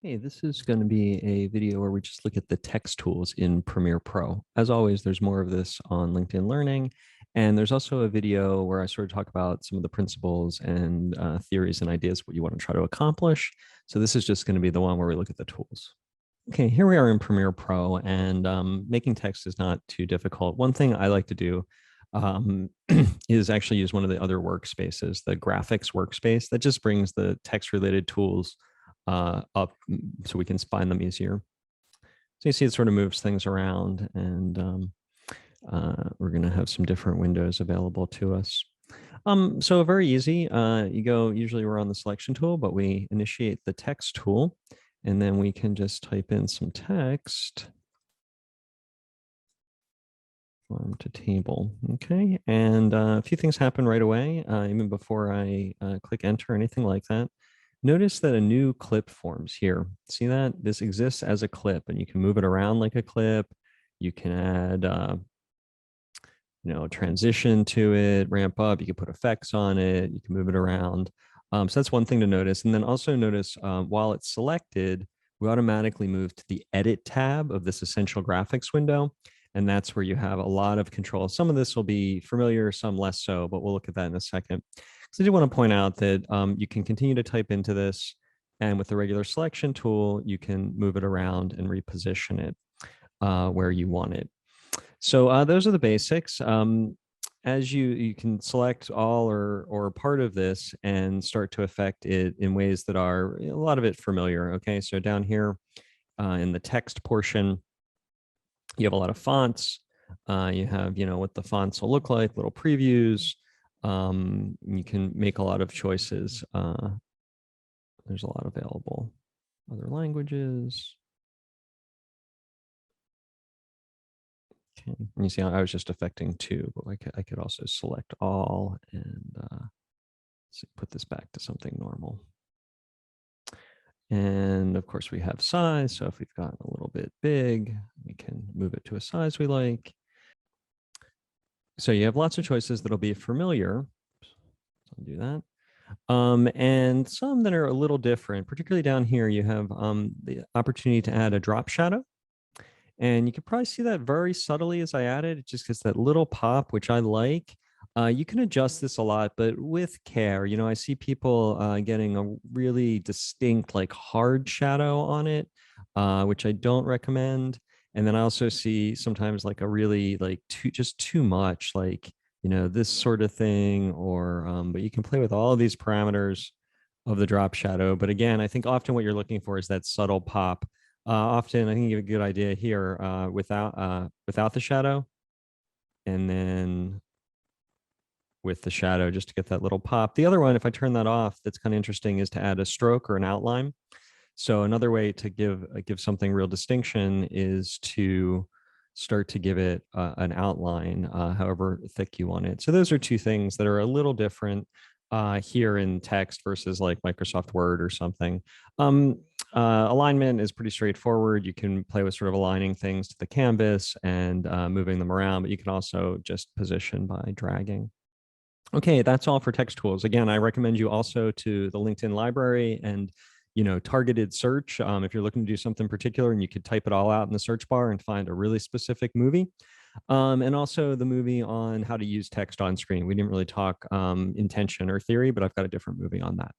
Hey, this is going to be a video where we just look at the text tools in Premiere Pro. As always, there's more of this on LinkedIn Learning. And there's also a video where I sort of talk about some of the principles and theories and ideas, what you want to try to accomplish. So this is just going to be the one where we look at the tools. Okay, here we are in Premiere Pro, and making text is not too difficult. One thing I like to do is actually use one of the other workspaces, the Graphics Workspace, that just brings the text-related tools up so we can find them easier. So you see it sort of moves things around, and we're going to have some different windows available to us. So very easy. Usually we're on the selection tool, but we initiate the text tool, and then we can just type in some text. Form to table. Okay, and a few things happen right away, even before I click enter or anything like that. Notice that a new clip forms here. See that? This exists as a clip, and you can move it around like a clip. You can add, a transition to it, ramp up. You can put effects on it. You can move it around. So that's one thing to notice. And then also notice while it's selected, we automatically move to the Edit tab of this Essential Graphics window. And that's where you have a lot of control. Some of this will be familiar, some less so, but we'll look at that in a second. So I do want to point out that you can continue to type into this, and with the regular selection tool, you can move it around and reposition it where you want it. So those are the basics. As you can select all or part of this and start to affect it in ways that are a lot of it familiar. Okay, so down here in the text portion, you have a lot of fonts. You have, what the fonts will look like, little previews. You can make a lot of choices. There's a lot available. Other languages. Okay. And you see, I was just affecting two, but I could also select all and put this back to something normal. And of course, we have size. So if we've got a little bit big, we can move it to a size we like. So you have lots of choices that'll be familiar. So I'll do that. And some that are a little different, particularly down here, you have the opportunity to add a drop shadow. And you can probably see that very subtly as I add it. It just gets that little pop, which I like. You can adjust this a lot, but with care. I see people getting a really distinct, like hard shadow on it, which I don't recommend. And then I also see sometimes like a really like just too much, like, this sort of thing, but you can play with all of these parameters of the drop shadow. But again, I think often what you're looking for is that subtle pop. Often I think you have a good idea here without the shadow, and then with the shadow just to get that little pop. The other one, if I turn that off, that's kind of interesting, is to add a stroke or an outline. So another way to give something real distinction is to start to give it an outline, however thick you want it. So those are two things that are a little different here in text versus like Microsoft Word or something. Alignment is pretty straightforward. You can play with sort of aligning things to the canvas and moving them around, but you can also just position by dragging. Okay, that's all for text tools. Again, I recommend you also to the LinkedIn library and targeted search. If you're looking to do something particular, and you could type it all out in the search bar and find a really specific movie. And also the movie on how to use text on screen. We didn't really talk intention or theory, but I've got a different movie on that.